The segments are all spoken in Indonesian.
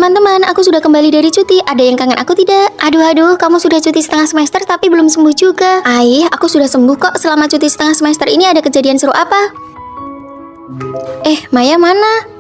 Teman-teman, aku sudah kembali dari cuti. Ada yang kangen aku tidak? Aduh, kamu sudah cuti setengah semester tapi belum sembuh juga. Aku sudah sembuh kok. Selama cuti setengah semester ini ada kejadian seru apa? Maya mana?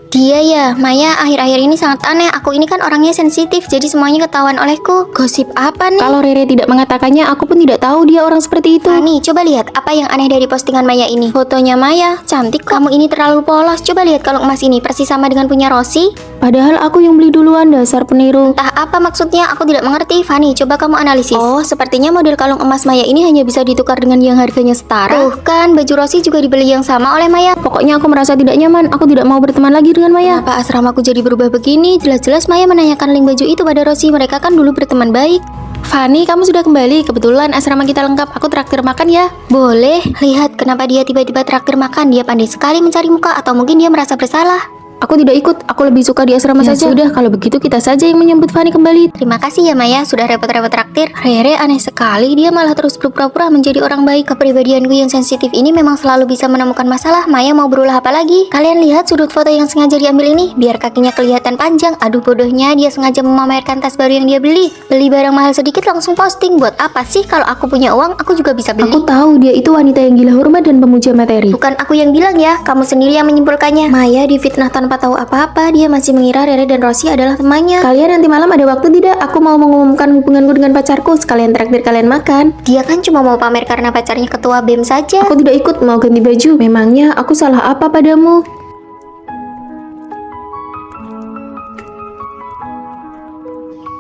Dia ya, Maya akhir-akhir ini sangat aneh. Aku ini kan orangnya sensitif, jadi semuanya ketahuan olehku. Gosip apa nih? Kalau Rere tidak mengatakannya, aku pun tidak tahu dia orang seperti itu. Fani, coba lihat apa yang aneh dari postingan Maya ini. Fotonya Maya, cantik kok. Kamu ini terlalu polos. Coba lihat kalung emas ini, persis sama dengan punya Rosi. Padahal aku yang beli duluan, dasar peniru. Entah apa maksudnya, aku tidak mengerti. Fani, coba kamu analisis. Oh, sepertinya model kalung emas Maya ini hanya bisa ditukar dengan yang harganya setara. Tuh kan, baju Rosi juga dibeli yang sama oleh Maya. Pokoknya aku merasa tidak nyaman. Aku tidak mau berteman lagi dengan Maya. Kenapa asramaku jadi berubah begini? Jelas-jelas Maya menanyakan link baju itu pada Rosi. Mereka kan dulu berteman baik. Fani, kamu sudah kembali. Kebetulan asrama kita lengkap. Aku traktir makan ya. Boleh. Lihat kenapa dia tiba-tiba traktir makan. Dia pandai sekali mencari muka, atau mungkin dia merasa bersalah. Aku tidak ikut. Aku lebih suka di asrama saja. Sudah, kalau begitu kita saja yang menyambut Fani kembali. Terima kasih ya Maya, sudah repot-repot traktir. Rere aneh sekali, dia malah terus berpura-pura menjadi orang baik. Kepribadianku yang sensitif ini memang selalu bisa menemukan masalah. Maya mau berulah apa lagi? Kalian lihat sudut foto yang sengaja diambil ini, biar kakinya kelihatan panjang. Aduh bodohnya, dia sengaja memamerkan tas baru yang dia beli. Beli barang mahal sedikit langsung posting. Buat apa sih? Kalau aku punya uang, aku juga bisa beli. Aku tahu dia itu wanita yang gila hormat dan pemuja materi. Bukan aku yang bilang ya, kamu sendiri yang menyimpulkannya. Maya difitnah tanpa tahu apa-apa. Dia masih mengira Rere dan Rosi adalah temannya. Kalian nanti malam ada waktu tidak? Aku mau mengumumkan hubunganku dengan pacarku. Sekalian traktir kalian makan. Dia kan cuma mau pamer karena pacarnya ketua BEM saja. Aku tidak ikut, mau ganti baju. Memangnya aku salah apa padamu?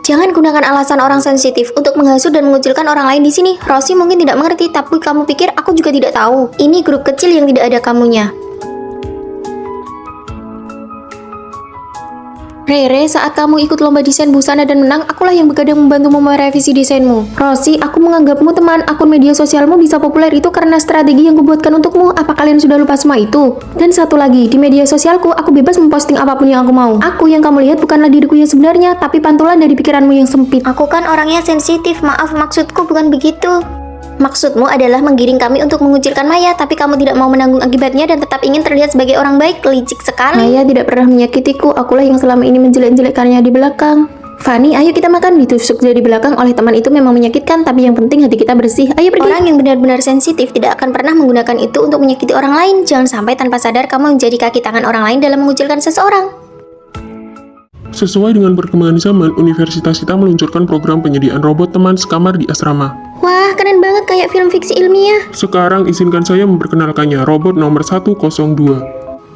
Jangan gunakan alasan orang sensitif untuk menghasut dan mengucilkan orang lain di sini. Rosi mungkin tidak mengerti, tapi kamu pikir aku juga tidak tahu. Ini grup kecil yang tidak ada kamunya. Rere, saat kamu ikut lomba desain busana dan menang, akulah yang begadang membantumu merevisi desainmu. Rosi, aku menganggapmu teman. Akun media sosialmu bisa populer itu karena strategi yang kubuatkan untukmu. Apa kalian sudah lupa semua itu? Dan satu lagi, di media sosialku, aku bebas memposting apapun yang aku mau. Aku yang kamu lihat bukanlah diriku yang sebenarnya, tapi pantulan dari pikiranmu yang sempit. Aku kan orangnya sensitif, maaf maksudku bukan begitu. Maksudmu adalah menggiring kami untuk mengucilkan Maya, tapi kamu tidak mau menanggung akibatnya dan tetap ingin terlihat sebagai orang baik. Licik sekali. Maya tidak pernah menyakitiku, akulah yang selama ini menjelek-jelekkannya di belakang. Fani, ayo kita makan. Ditusuk dari belakang oleh teman itu memang menyakitkan, tapi yang penting hati kita bersih. Ayo pergi. Orang yang benar-benar sensitif tidak akan pernah menggunakan itu untuk menyakiti orang lain. Jangan sampai tanpa sadar kamu menjadi kaki tangan orang lain dalam mengucilkan seseorang. Sesuai dengan perkembangan zaman, universitas kita meluncurkan program penyediaan robot teman sekamar di asrama. Wah, keren banget kayak film fiksi ilmiah. Sekarang izinkan saya memperkenalkannya, robot nomor 102.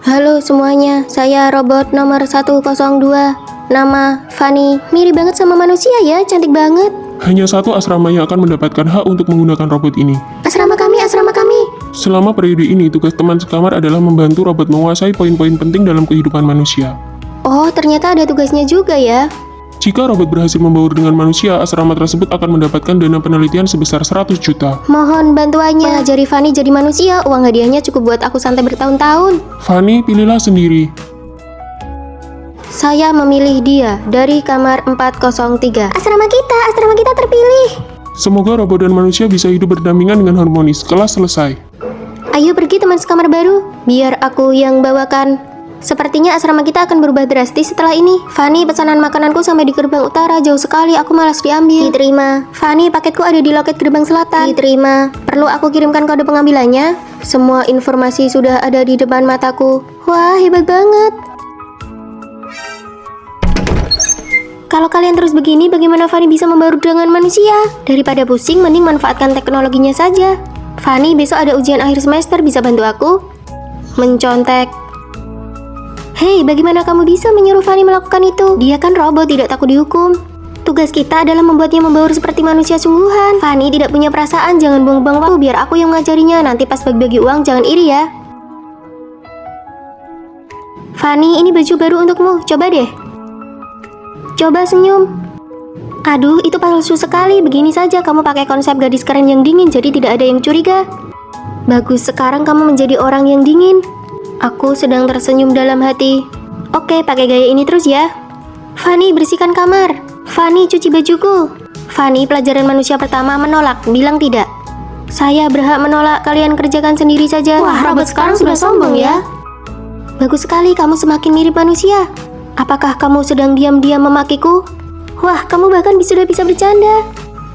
Halo semuanya, saya robot nomor 102. Nama Fani. Mirip banget sama manusia ya, cantik banget. Hanya satu asrama yang akan mendapatkan hak untuk menggunakan robot ini. Asrama kami, asrama kami. Selama periode ini, tugas teman sekamar adalah membantu robot menguasai poin-poin penting dalam kehidupan manusia. Oh, ternyata ada tugasnya juga ya. Jika robot berhasil membaur dengan manusia, asrama tersebut akan mendapatkan dana penelitian sebesar 100 juta. Mohon bantuannya. Mengajari Fani jadi manusia, uang hadiahnya cukup buat aku santai bertahun-tahun. Fani, pilihlah sendiri. Saya memilih dia dari kamar 403. Asrama kita terpilih. Semoga robot dan manusia bisa hidup berdampingan dengan harmonis. Kelas selesai. Ayo pergi teman sekamar baru, biar aku yang bawakan. Sepertinya asrama kita akan berubah drastis setelah ini. Fani, pesanan makananku sampai di gerbang utara, jauh sekali, aku malas diambil. Diterima. Fani, paketku ada di loket gerbang selatan. Diterima. Perlu aku kirimkan kode pengambilannya? Semua informasi sudah ada di depan mataku. Wah, hebat banget. Kalau kalian terus begini, bagaimana Fani bisa membaur dengan manusia? Daripada pusing, mending manfaatkan teknologinya saja. Fani, besok ada ujian akhir semester, bisa bantu aku? Mencontek. Hei, bagaimana kamu bisa menyuruh Fani melakukan itu? Dia kan robot, tidak takut dihukum. Tugas kita adalah membuatnya membaur seperti manusia sungguhan. Fani tidak punya perasaan, jangan buang-buang waktu, biar aku yang mengajarinya. Nanti pas bagi-bagi uang, jangan iri ya. Fani, ini baju baru untukmu, coba deh. Coba senyum. Aduh, itu palsu sekali. Begini saja, kamu pakai konsep gadis keren yang dingin, jadi tidak ada yang curiga. Bagus, sekarang kamu menjadi orang yang dingin. Aku sedang tersenyum dalam hati. Oke, pakai gaya ini terus ya. Fani, bersihkan kamar. Fani, cuci bajuku. Fani, pelajaran manusia pertama menolak, bilang tidak. Saya berhak menolak, kalian kerjakan sendiri saja. Wah, robot sekarang sudah sombong ya. Bagus sekali, kamu semakin mirip manusia. Apakah kamu sedang diam-diam memakiku? Wah, kamu bahkan sudah bisa bercanda.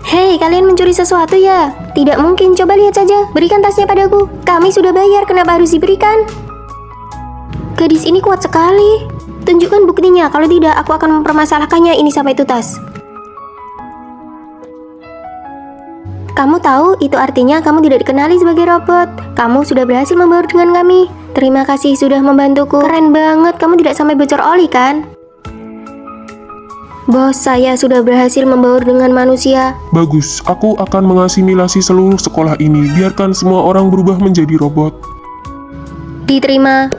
Hei, kalian mencuri sesuatu ya? Tidak mungkin, coba lihat saja. Berikan tasnya padaku. Kami sudah bayar, kenapa harus diberikan? Gadis ini kuat sekali. Tunjukkan buktinya, kalau tidak aku akan mempermasalahkannya ini sampai tuntas. Kamu tahu, itu artinya kamu tidak dikenali sebagai robot. Kamu sudah berhasil membaur dengan kami. Terima kasih sudah membantuku. Keren banget, kamu tidak sampai bocor oli kan? Bos, saya sudah berhasil membaur dengan manusia. Bagus, aku akan mengasimilasi seluruh sekolah ini. Biarkan semua orang berubah menjadi robot. Diterima.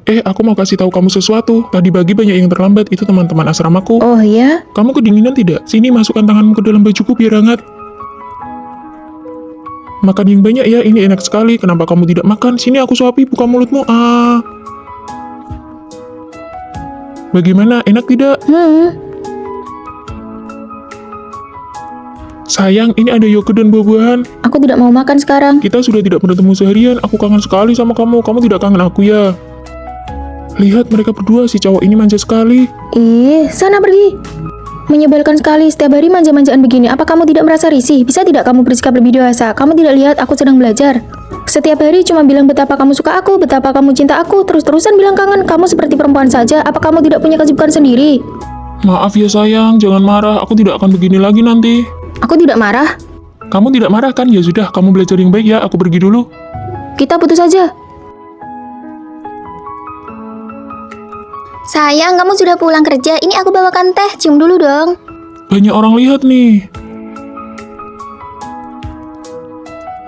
Aku mau kasih tahu kamu sesuatu. Tadi pagi banyak yang terlambat, itu teman-teman asramaku. Oh ya? Kamu kedinginan tidak? Sini masukkan tanganmu ke dalam bajuku biar hangat. Makan yang banyak ya, ini enak sekali. Kenapa kamu tidak makan? Sini aku suapi, buka mulutmu. Bagaimana, enak tidak? Sayang, ini ada yogurt dan buah-buahan. Aku tidak mau makan sekarang. Kita sudah tidak bertemu seharian, aku kangen sekali sama kamu. Kamu tidak kangen aku ya? Lihat mereka berdua, si cowok ini manja sekali. Sana pergi. Menyebalkan sekali, setiap hari manja-manjaan begini. Apa kamu tidak merasa risih? Bisa tidak kamu bersikap lebih dewasa? Kamu tidak lihat aku sedang belajar? Setiap hari cuma bilang betapa kamu suka aku, betapa kamu cinta aku, terus-terusan bilang kangen. Kamu seperti perempuan saja, apa kamu tidak punya kesibukan sendiri? Maaf ya sayang, jangan marah, aku tidak akan begini lagi nanti. Aku tidak marah. Kamu tidak marah kan? Ya sudah, kamu belajar yang baik ya, aku pergi dulu. Kita putus saja. Sayang, kamu sudah pulang kerja. Ini aku bawakan teh, cium dulu dong. Banyak orang lihat nih.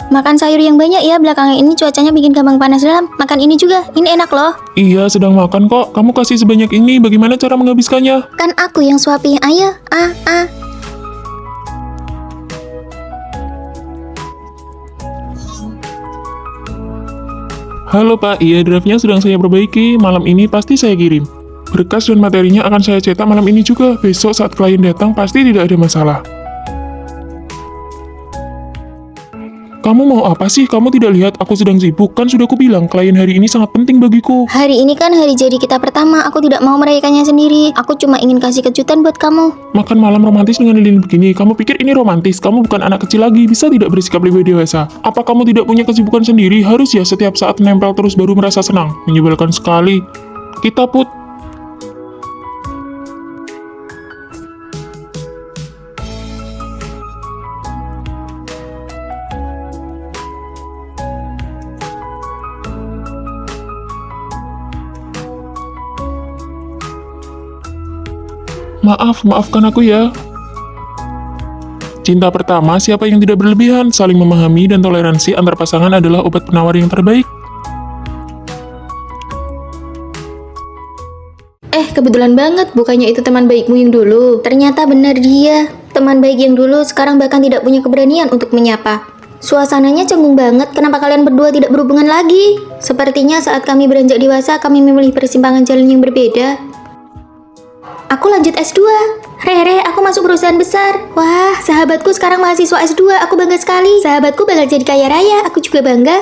Makan sayur yang banyak ya, belakangan ini cuacanya bikin gampang panas dalam. Makan ini juga, ini enak loh. Iya, sedang makan kok. Kamu kasih sebanyak ini, bagaimana cara menghabiskannya? Kan aku yang suapin, ayo. Halo Pak, iya draftnya sedang saya perbaiki. Malam ini pasti saya kirim. Berkas dan materinya akan saya cetak malam ini juga. Besok saat klien datang pasti tidak ada masalah. Kamu mau apa sih? Kamu tidak lihat aku sedang sibuk? Kan sudah kubilang, klien hari ini sangat penting bagiku. Hari ini kan hari jadi kita pertama, aku tidak mau merayakannya sendiri. Aku cuma ingin kasih kejutan buat kamu. Makan malam romantis dengan lilin begini. Kamu pikir ini romantis? Kamu bukan anak kecil lagi, bisa tidak bersikap lebih dewasa? Apa kamu tidak punya kesibukan sendiri? Harus ya setiap saat nempel terus baru merasa senang. Menyebalkan sekali. Kita put. Maafkan aku ya. Cinta pertama, siapa yang tidak berlebihan, saling memahami dan toleransi antar pasangan adalah obat penawar yang terbaik. Kebetulan banget, bukannya itu teman baikmu yang dulu. Ternyata benar dia. Teman baik yang dulu sekarang bahkan tidak punya keberanian untuk menyapa. Suasananya canggung banget, kenapa kalian berdua tidak berhubungan lagi? Sepertinya saat kami beranjak dewasa, kami memilih persimpangan jalan yang berbeda. Aku lanjut S2. Rere, aku masuk perusahaan besar. Wah, sahabatku sekarang mahasiswa S2. Aku bangga sekali. Sahabatku bakal jadi kaya raya. Aku juga bangga.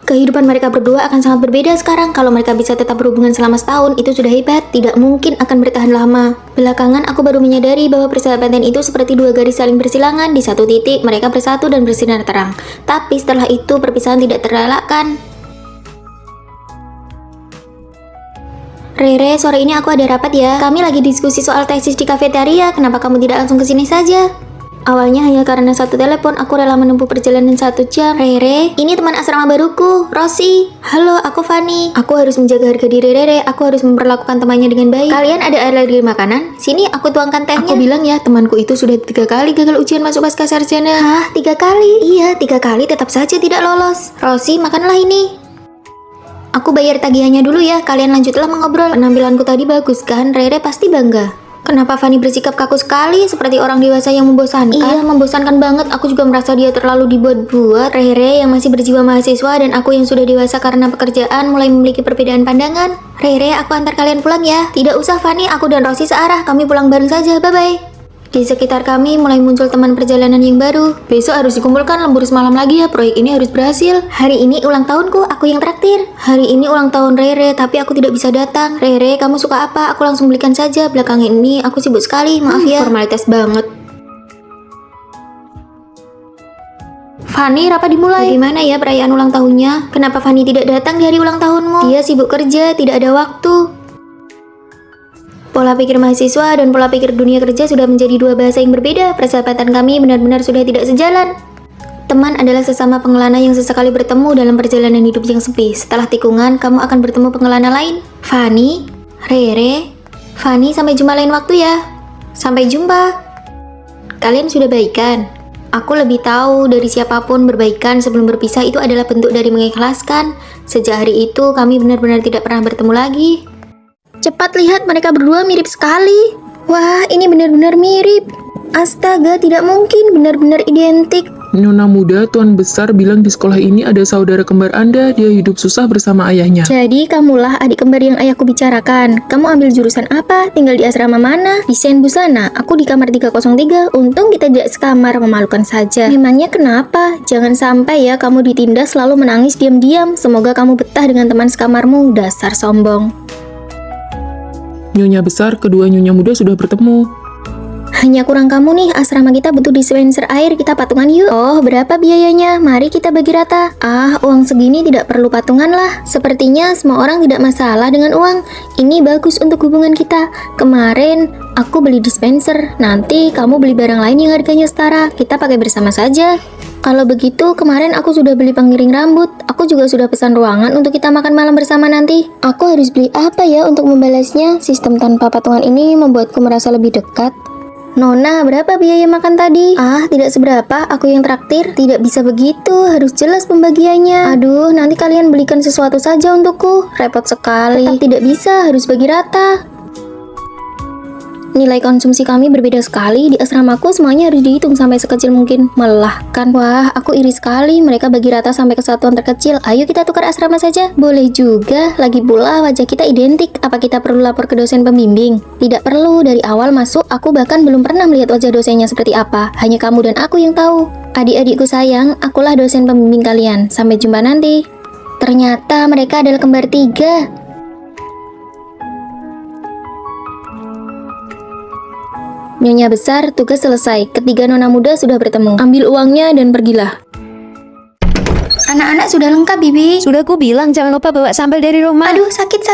Kehidupan mereka berdua akan sangat berbeda sekarang. Kalau mereka bisa tetap berhubungan selama setahun, itu sudah hebat. Tidak mungkin akan bertahan lama. Belakangan aku baru menyadari bahwa persahabatan itu seperti dua garis saling bersilangan. Di satu titik, mereka bersatu dan bersinar terang. Tapi setelah itu, perpisahan tidak terelakkan. Rere, sore ini aku ada rapat ya. Kami lagi diskusi soal tesis di kafeteria. Kenapa kamu tidak langsung ke sini saja? Awalnya hanya karena satu telepon, aku rela menempuh perjalanan 1 jam. Rere, ini teman asrama baruku, Rosi. Halo, aku Fanny. Aku harus menjaga harga diri Rere. Aku harus memperlakukan temannya dengan baik. Kalian ada alergi makanan? Sini, aku tuangkan tehnya. Aku bilang ya, temanku itu sudah 3 kali gagal ujian masuk pasca sarjana. Hah, 3 kali? Iya, 3 kali tetap saja tidak lolos. Rosi, makanlah ini. Aku bayar tagihannya dulu ya, kalian lanjutlah mengobrol. Penampilanku tadi bagus kan? Rere pasti bangga. Kenapa Fanny bersikap kaku sekali, seperti orang dewasa yang membosankan? Iya, membosankan banget. Aku juga merasa dia terlalu dibuat-buat. Rere yang masih berjiwa mahasiswa dan aku yang sudah dewasa karena pekerjaan mulai memiliki perbedaan pandangan. Rere, aku antar kalian pulang ya. Tidak usah Fanny, aku dan Rosi searah. Kami pulang bareng saja, bye-bye. Di sekitar kami mulai muncul teman perjalanan yang baru. Besok harus dikumpulkan lembur semalam lagi ya, proyek ini harus berhasil. Hari ini ulang tahunku, aku yang traktir. Hari ini ulang tahun Rere, tapi aku tidak bisa datang. Rere, kamu suka apa? Aku langsung belikan saja. Belakangan ini aku sibuk sekali, maaf ya. Formalitas banget. Fanny, rapat dimulai. Bagaimana ya perayaan ulang tahunnya? Kenapa Fanny tidak datang di hari ulang tahunmu? Dia sibuk kerja, tidak ada waktu. Pola pikir mahasiswa dan pola pikir dunia kerja sudah menjadi dua bahasa yang berbeda. Persahabatan kami benar-benar sudah tidak sejalan. Teman adalah sesama pengelana yang sesekali bertemu dalam perjalanan hidup yang sepi. Setelah tikungan, kamu akan bertemu pengelana lain. Fanny, Rere, Fanny, sampai jumpa lain waktu ya. Sampai jumpa. Kalian sudah baikan? Aku lebih tahu dari siapapun berbaikan sebelum berpisah itu adalah bentuk dari mengikhlaskan. Sejak hari itu, kami benar-benar tidak pernah bertemu lagi. Cepat lihat, mereka berdua mirip sekali. Wah, ini benar-benar mirip. Astaga, tidak mungkin, benar-benar identik. Nona muda, Tuan Besar bilang di sekolah ini ada saudara kembar Anda, dia hidup susah bersama ayahnya. Jadi, kamulah adik kembar yang ayahku bicarakan. Kamu ambil jurusan apa? Tinggal di asrama mana? Desain busana. Aku di kamar 303. Untung kita tidak sekamar, memalukan saja. Memangnya kenapa? Jangan sampai ya kamu ditindas lalu menangis diam-diam. Semoga kamu betah dengan teman sekamarmu. Dasar sombong. Nyonya Besar, kedua nyonya muda sudah bertemu. Hanya kurang kamu nih, asrama kita butuh dispenser air, kita patungan yuk. Oh, berapa biayanya? Mari kita bagi rata. Ah, uang segini tidak perlu patungan lah. Sepertinya semua orang tidak masalah dengan uang. Ini bagus untuk hubungan kita. Kemarin aku beli dispenser, nanti kamu beli barang lain yang harganya setara. Kita pakai bersama saja. Kalau begitu, kemarin aku sudah beli pengiring rambut. Aku juga sudah pesan ruangan untuk kita makan malam bersama nanti. Aku harus beli apa ya untuk membalasnya? Sistem tanpa patungan ini membuatku merasa lebih dekat. Nona, berapa biaya makan tadi? Ah, tidak seberapa, aku yang traktir. Tidak bisa begitu, harus jelas pembagiannya. Aduh, nanti kalian belikan sesuatu saja untukku. Repot sekali. Tetap tidak bisa, harus bagi rata. Nilai konsumsi kami berbeda sekali. Di asramaku semuanya harus dihitung sampai sekecil mungkin. Melelahkan. Wah, aku iri sekali. Mereka bagi rata sampai kesatuan terkecil. Ayo kita tukar asrama saja. Boleh juga. Lagi pula wajah kita identik. Apa kita perlu lapor ke dosen pembimbing? Tidak perlu. Dari awal masuk, aku bahkan belum pernah melihat wajah dosennya seperti apa. Hanya kamu dan aku yang tahu. Adik-adikku sayang, akulah dosen pembimbing kalian. Sampai jumpa nanti. Ternyata mereka adalah kembar 3. Nyonya Besar, tugas selesai. Ketiga nona muda sudah bertemu. Ambil uangnya dan pergilah. Anak-anak sudah lengkap, Bibi. Sudah ku bilang jangan lupa bawa sambal dari rumah. Aduh, sakit.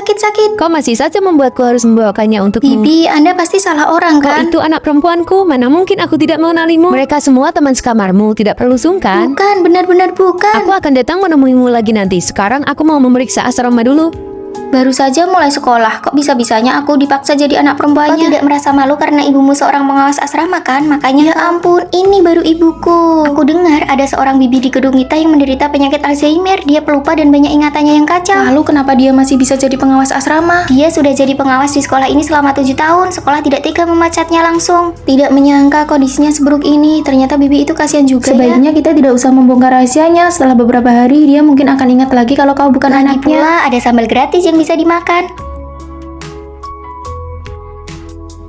Kau masih saja membuatku harus membawakannya untukmu. Bibi, Anda pasti salah orang Kau kan? itu anak perempuanku, mana mungkin aku tidak mengenalimu. Mereka semua teman sekamarmu, tidak perlu sungkan. Bukan, benar-benar bukan. Aku akan datang menemuimu lagi nanti. Sekarang aku mau memeriksa asrama dulu. Baru saja mulai sekolah, kok bisa-bisanya aku dipaksa jadi anak perempuannya? Kau tidak merasa malu karena ibumu seorang pengawas asrama kan? Makanya ya ampun, ini baru ibuku. Aku dengar ada seorang bibi di gedung kita yang menderita penyakit Alzheimer. Dia pelupa dan banyak ingatannya yang kacau. Lalu kenapa dia masih bisa jadi pengawas asrama? Dia sudah jadi pengawas di sekolah ini selama 7 tahun. Sekolah tidak tega memecatnya langsung. Tidak menyangka kondisinya seburuk ini. Ternyata bibi itu kasihan juga. Sebaiknya kita tidak usah membongkar rahasianya. Setelah beberapa hari dia mungkin akan ingat lagi kalau kau bukan anaknya. Pula ada sambal gratis yang bisa dimakan.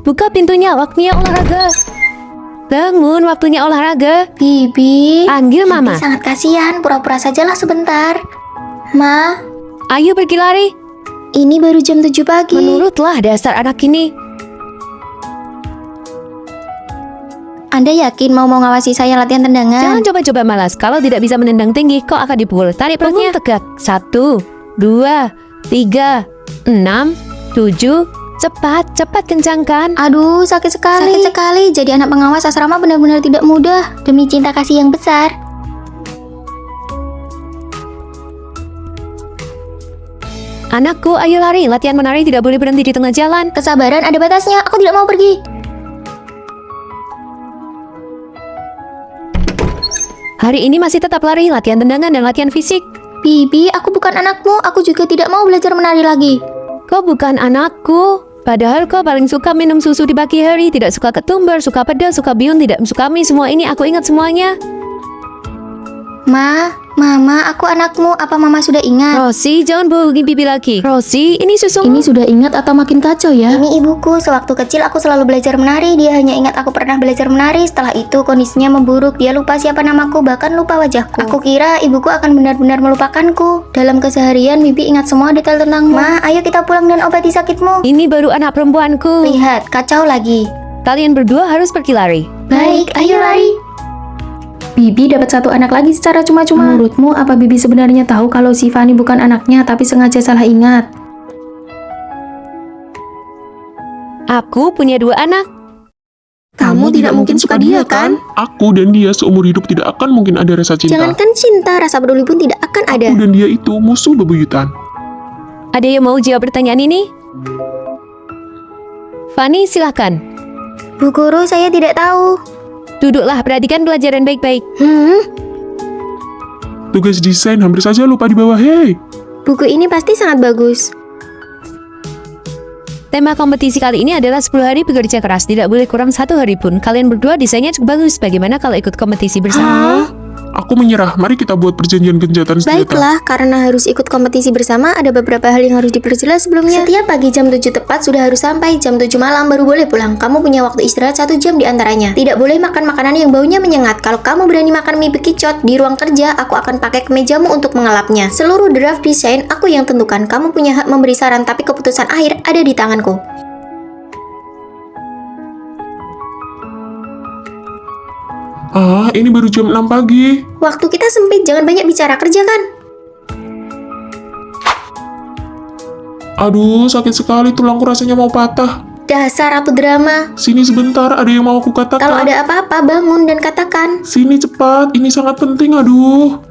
Buka pintunya, waktunya olahraga. Bangun, waktunya olahraga. Bibi, Panggil mama. Bibi sangat kasihan, pura-pura sajalah sebentar. Ma, Ayo pergi lari. ini baru jam 7 pagi. Menurutlah dasar anak ini. Anda yakin mau ngawasi saya latihan tendangan? Jangan coba-coba malas. Kalau tidak bisa menendang tinggi, kau akan dipukul. Tarik perutnya. Tegak. 1, 2, 3, 6, 7. Cepat kencangkan. Aduh, sakit sekali. Sakit sekali. Jadi anak pengawas asrama benar-benar tidak mudah. Demi cinta kasih yang besar. Anakku, ayo lari. Latihan menari tidak boleh berhenti di tengah jalan. Kesabaran ada batasnya. Aku tidak mau pergi. Hari ini masih tetap lari, latihan tendangan dan latihan fisik. Bibi, aku bukan anakmu. Aku juga tidak mau belajar menari lagi. Kau bukan anakku. Padahal kau paling suka minum susu di pagi hari, tidak suka ketumbar, suka pedas, suka bihun, tidak suka mie. Semua ini aku ingat semuanya. Ma, Mama, aku anakmu. Apa Mama sudah ingat? Rosie, jangan bohongin bibi lagi. Rosie, ini susumu. Ini sudah ingat atau makin kacau ya? Ini ibuku. Sewaktu kecil aku selalu belajar menari. Dia hanya ingat aku pernah belajar menari. Setelah itu kondisinya memburuk. Dia lupa siapa namaku, bahkan lupa wajahku. Aku kira ibuku akan benar-benar melupakanku. Dalam keseharian, bibi ingat semua detail tentangmu. Ma, ayo kita pulang dan obati sakitmu. Ini baru anak perempuanku. Lihat, kacau lagi. Kalian berdua harus pergi lari. Baik, ayo lari. Bibi dapat satu anak lagi secara cuma-cuma. Menurutmu apa Bibi sebenarnya tahu kalau si Fanny bukan anaknya tapi sengaja salah ingat? Aku punya 2 anak. Kamu tidak mungkin suka dia kan? Aku dan dia seumur hidup tidak akan mungkin ada rasa cinta. Jangankan cinta, rasa peduli pun tidak akan ada. Aku dan dia itu musuh bebuyutan. Ada yang mau jawab pertanyaan ini? Fanny, silakan. Bu Guru, saya tidak tahu. Duduklah, perhatikan pelajaran baik-baik. Tugas desain hampir saja lupa di bawah. Hei, Buku ini pasti sangat bagus. Tema kompetisi kali ini adalah 10 hari bekerja keras. Tidak boleh kurang 1 hari pun. Kalian berdua desainnya cukup bagus. Bagaimana kalau ikut kompetisi bersama? aku menyerah. Mari kita buat perjanjian gencatan senjata. Baiklah, karena harus ikut kompetisi bersama, ada beberapa hal yang harus diperjelas sebelumnya. Setiap pagi jam 7 tepat sudah harus sampai. Jam 7 malam baru boleh pulang. Kamu punya waktu istirahat 1 jam di antaranya. Tidak boleh makan makanan yang baunya menyengat. Kalau kamu berani makan mie bekicot di ruang kerja, aku akan pakai kemejamu untuk mengelapnya. Seluruh draft desain aku yang tentukan. Kamu punya hak memberi saran, tapi keputusan akhir ada di tanganku. Ini baru jam 6 pagi. Waktu kita sempit, jangan banyak bicara, kerjakan. Aduh, sakit sekali, tulangku rasanya mau patah. Dasar ratu drama. Sini sebentar, ada yang mau aku katakan. Kalau ada apa-apa, bangun dan katakan. Sini cepat, ini sangat penting, aduh.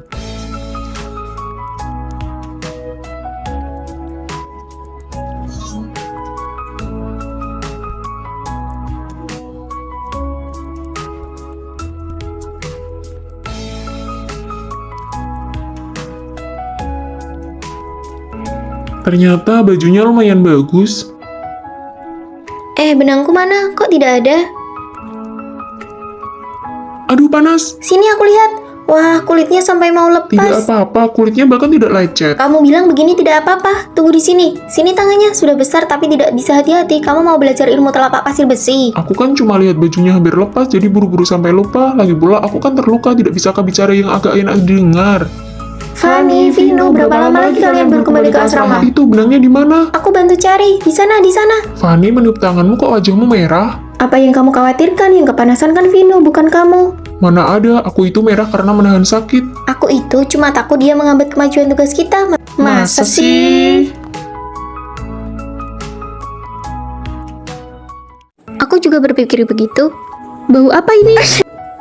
Ternyata bajunya lumayan bagus. Benangku mana? Kok tidak ada? Aduh, panas. Sini aku lihat. Wah, kulitnya sampai mau Tidak lepas. apa-apa, kulitnya bahkan tidak lecet. Kamu bilang begini tidak apa-apa. Tunggu di sini. Sini tangannya sudah besar tapi tidak bisa hati-hati. Kamu mau belajar ilmu telapak pasir besi. Aku kan cuma lihat bajunya hampir lepas, jadi buru-buru sampai lupa. Lagi pula aku kan terluka, tidak bisakah bicara yang agak enak didengar. Fanny, Vino, berapa lama lagi kalian baru kembali ke asrama? Itu benangnya di mana? Aku bantu cari. Di sana, di sana. Fanny, meniup tanganmu kok wajahmu merah? Apa yang kamu khawatirkan? Yang kepanasan kan Vino, bukan kamu. Mana ada, aku itu merah karena menahan sakit. Aku itu cuma takut dia mengambil kemajuan tugas kita. Masa sih? Aku juga berpikir begitu. Bau apa ini?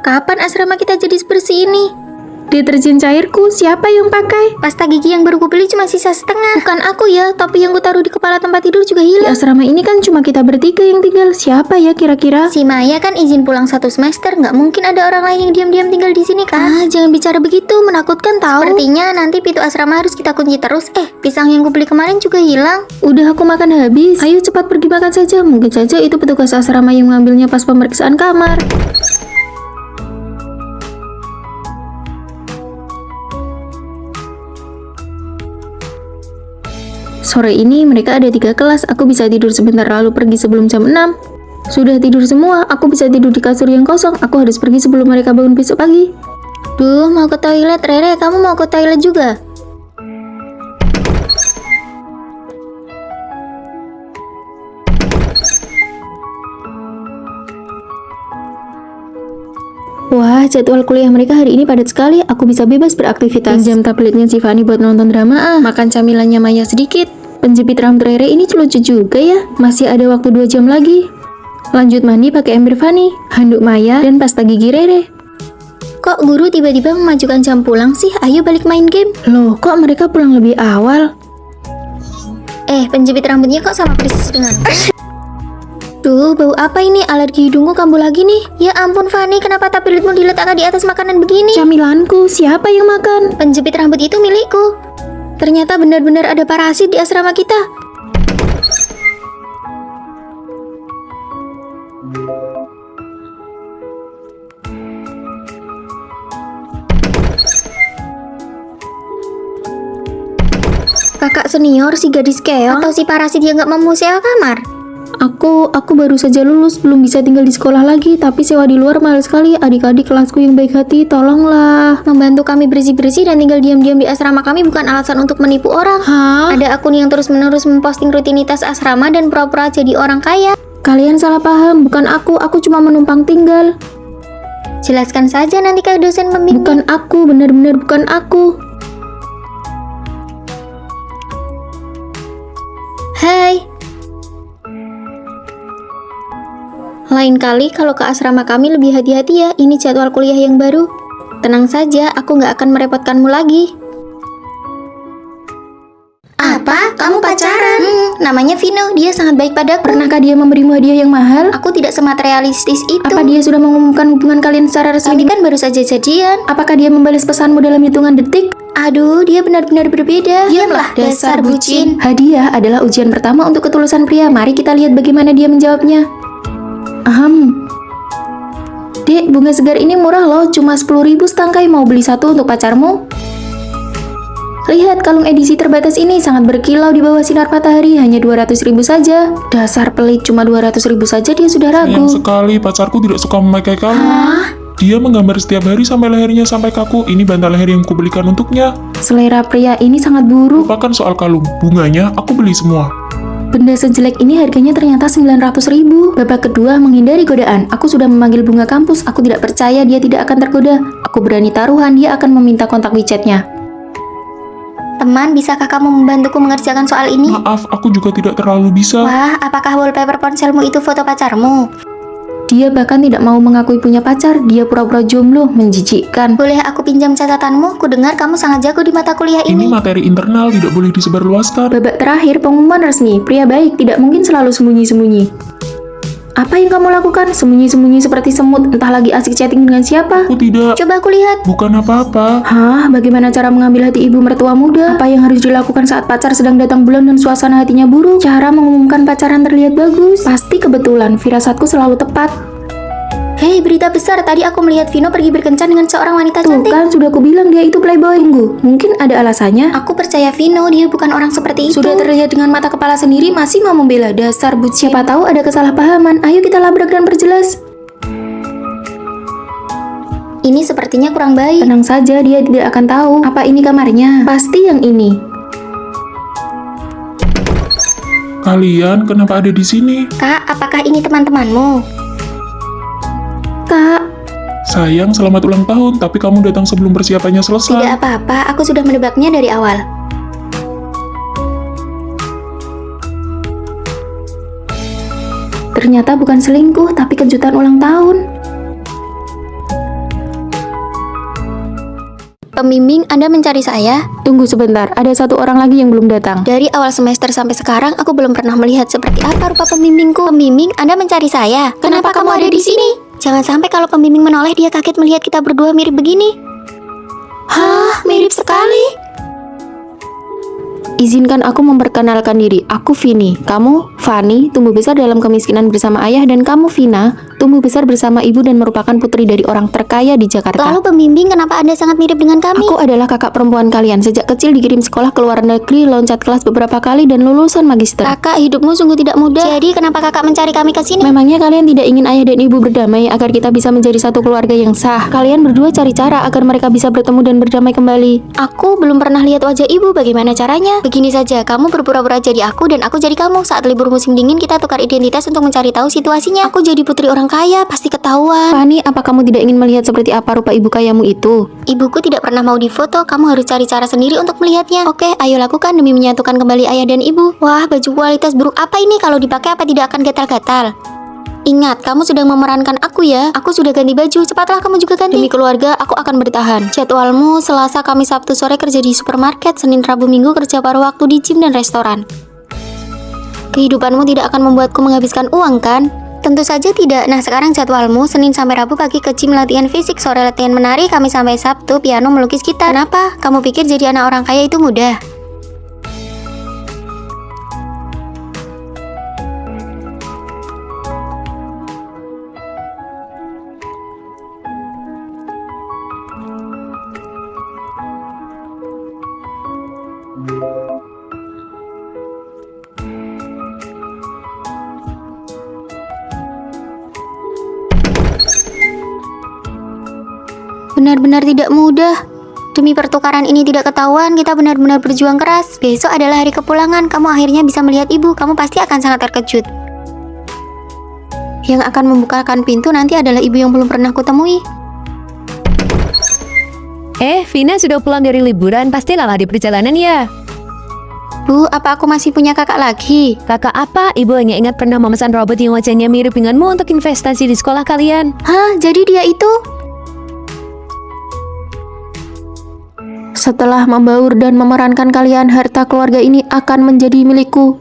Kapan asrama kita jadi sebersih ini? Deterjen cairku, siapa yang pakai? Pasta gigi yang baru kubeli cuma sisa setengah. Bukan aku ya, topi yang kutaruh di kepala tempat tidur juga Di hilang. asrama ini kan cuma kita bertiga yang tinggal. Siapa ya kira-kira? Si Maya kan izin pulang 1 semester, nggak mungkin ada orang lain yang diam-diam tinggal di sini kan? Jangan bicara begitu, menakutkan tahu. Sepertinya nanti pintu asrama harus kita kunci terus. Pisang yang kubeli kemarin juga hilang. Udah aku makan habis. Ayo cepat pergi makan saja. Mungkin saja itu petugas asrama yang mengambilnya pas pemeriksaan kamar. Sore ini mereka ada 3 kelas. Aku bisa tidur sebentar lalu pergi sebelum jam 6. Sudah tidur semua. Aku bisa tidur di kasur yang kosong. Aku harus pergi sebelum mereka bangun besok pagi. Duh, mau ke toilet. Rere, kamu mau ke toilet juga? Wah, jadwal kuliah mereka hari ini padat sekali. Aku bisa bebas beraktivitas. Pinjam tabletnya si Fanny buat nonton drama. Makan camilannya Maya sedikit. Penjepit rambut Rere ini lucu juga ya. Masih ada waktu 2 jam lagi. Lanjut mandi pakai ember Fanny, handuk Maya, dan pasta gigi Rere. Kok guru tiba-tiba memajukan jam pulang sih? Ayo balik main game. Loh, kok mereka pulang lebih awal? Penjepit rambutnya kok sama persis dengan... Duh, bau apa ini? Alergi hidungku kambuh lagi nih. Ya ampun Fanny, kenapa tabletmu diletakkan di atas makanan begini? Camilanku, siapa yang makan? Penjepit rambut itu milikku. Ternyata benar-benar ada parasit di asrama kita. senior, si gadis keong, atau si parasit yang gak mau sewa kamar? Aku baru saja lulus, belum bisa tinggal di sekolah lagi, tapi sewa di luar mahal sekali. Adik-adik kelasku yang baik hati, tolonglah. Membantu kami bersih-bersih dan tinggal diam-diam di asrama kami bukan alasan untuk menipu orang. Hah? Ada akun yang terus-menerus memposting rutinitas asrama dan pura-pura jadi orang kaya. Kalian salah paham, bukan aku cuma menumpang tinggal. Jelaskan saja nanti ke dosen pembimbing. Bukan aku, benar-benar bukan aku. Hai. Lain kali kalau ke asrama kami lebih hati-hati ya, ini jadwal kuliah yang baru. Tenang saja, aku nggak akan merepotkanmu lagi. Apa? Kamu pacaran? Namanya Vino, dia sangat baik padaku. Pernahkah dia memberimu hadiah yang mahal? Aku tidak sematerialistis itu. Apa dia sudah mengumumkan hubungan kalian secara resmi? Kami kan baru saja jadian. Apakah dia membalas pesanmu dalam hitungan detik? Aduh, dia benar-benar berbeda. Diamlah, dasar bucin. Hadiah adalah ujian pertama untuk ketulusan pria. Mari kita lihat bagaimana dia menjawabnya. Dek, bunga segar ini murah loh, cuma 10.000 setangkai. Mau beli satu untuk pacarmu? Lihat, kalung edisi terbatas ini sangat berkilau di bawah sinar matahari, hanya 200.000 saja. Dasar pelit, cuma 200.000 saja dia sudah ragu. Sayang sekali, pacarku tidak suka memakai kalung. Dia menggambar setiap hari sampai lehernya sampai kaku. Ini bantal leher yang kubelikan untuknya. Selera pria ini sangat buruk. Lupakan soal kalung, bunganya aku beli semua. Benda sejelek ini harganya ternyata 900.000. Babak kedua, menghindari godaan. Aku sudah memanggil bunga kampus. Aku tidak percaya dia tidak akan tergoda. Aku berani taruhan dia akan meminta kontak WeChat-nya. Teman, bisakah kamu membantuku mengerjakan soal ini? Maaf, aku juga tidak terlalu bisa. Wah, apakah wallpaper ponselmu itu foto pacarmu? Dia bahkan tidak mau mengakui punya pacar. Dia pura-pura jomblo, menjijikkan. Boleh aku pinjam catatanmu? Ku dengar kamu sangat jago di mata kuliah Ini ini. materi internal, tidak boleh disebarluaskan. Babak terakhir, pengumuman resmi. Pria baik tidak mungkin selalu sembunyi-sembunyi. Apa yang kamu lakukan? Sembunyi-sembunyi seperti semut, entah lagi asik chatting dengan siapa? Aku tidak, Coba aku lihat. bukan apa-apa. Hah? Bagaimana cara mengambil hati ibu mertua muda? Apa yang harus dilakukan saat pacar sedang datang bulan dan suasana hatinya buruk? Cara mengumumkan pacaran terlihat bagus. Pasti kebetulan, firasatku selalu tepat. Hei, berita besar. Tadi aku melihat Vino pergi berkencan dengan seorang wanita Tuh cantik. kan, sudah kubilang dia itu playboy. Tunggu, mungkin ada alasannya. Aku percaya Vino, dia bukan orang seperti itu. Sudah terlihat dengan mata kepala sendiri, masih mau membela. Dasar bucin. Siapa tahu ada kesalahpahaman. Ayo kita labrak dan perjelas. Ini sepertinya kurang baik. Tenang saja, dia tidak akan tahu. Apa ini kamarnya? Pasti yang ini. Kalian kenapa ada di sini? Kak, apakah ini teman-temanmu? Kak, Sayang, selamat ulang tahun, tapi kamu datang sebelum persiapannya selesai. Tidak apa-apa, aku sudah menebaknya dari awal. ternyata bukan selingkuh, tapi kejutan ulang tahun. Pembimbing, Anda mencari saya? Tunggu sebentar, ada satu orang lagi yang belum datang. Dari awal semester sampai sekarang, aku belum pernah melihat seperti apa rupa pembimbingku. Pembimbing, Anda mencari saya? Kenapa kamu ada di sini? Jangan sampai kalau pembimbing menoleh dia kaget melihat kita berdua mirip begini. Hah, mirip sekali. Izinkan aku memperkenalkan diri. Aku Vini. Kamu, Fani, tumbuh besar dalam kemiskinan bersama ayah, dan kamu, Vina, tumbuh besar bersama ibu dan merupakan putri dari orang terkaya di Jakarta. Lalu pembimbing, kenapa Anda sangat mirip dengan kami? Aku adalah kakak perempuan kalian. Sejak kecil dikirim sekolah ke luar negeri, loncat kelas beberapa kali, dan lulusan magister. Kakak, hidupmu sungguh tidak mudah. Jadi, kenapa kakak mencari kami ke sini? Memangnya kalian tidak ingin ayah dan ibu berdamai agar kita bisa menjadi satu keluarga yang sah? Kalian berdua cari cara agar mereka bisa bertemu dan berdamai kembali. Aku belum pernah lihat wajah ibu, bagaimana caranya? Begini saja, kamu berpura-pura jadi aku dan aku jadi kamu. Saat libur musim dingin kita tukar identitas untuk mencari tahu situasinya. Aku jadi putri orang kaya, pasti ketahuan. Fani, apa kamu tidak ingin melihat seperti apa rupa ibu kayamu itu? Ibuku tidak pernah mau difoto, kamu harus cari cara sendiri untuk melihatnya. Oke, ayo lakukan demi menyatukan kembali ayah dan ibu. Wah, baju kualitas buruk apa ini? Kalau dipakai apa tidak akan gatal-gatal? Ingat, kamu sedang memerankan aku ya. Aku sudah ganti baju, cepatlah kamu juga ganti. Demi keluarga, aku akan bertahan. Jadwalmu Selasa, Kamis, Sabtu sore kerja di supermarket, Senin, Rabu, Minggu kerja paruh waktu di gym dan restoran. Kehidupanmu tidak akan membuatku menghabiskan uang, kan? Tentu saja tidak. Nah, sekarang jadwalmu Senin sampai Rabu pagi ke gym latihan fisik, sore latihan menari, Kamis sampai Sabtu piano melukis gitar. Kenapa? Kamu pikir jadi anak orang kaya itu mudah? benar-benar tidak mudah. Demi pertukaran ini tidak ketahuan, kita benar-benar berjuang keras. Besok adalah hari kepulangan, kamu akhirnya bisa melihat ibu. Kamu pasti akan sangat terkejut. Yang akan membukakan pintu nanti adalah ibu yang belum pernah kutemui. Vina sudah pulang dari liburan, pasti lelah di perjalanan ya. Bu, apa aku masih punya kakak lagi? Kakak apa? Ibu hanya ingat pernah memesan robot yang wajahnya mirip denganmu untuk investasi di sekolah kalian. Hah, jadi dia itu? Setelah membaur dan memerankan kalian, harta keluarga ini akan menjadi milikku.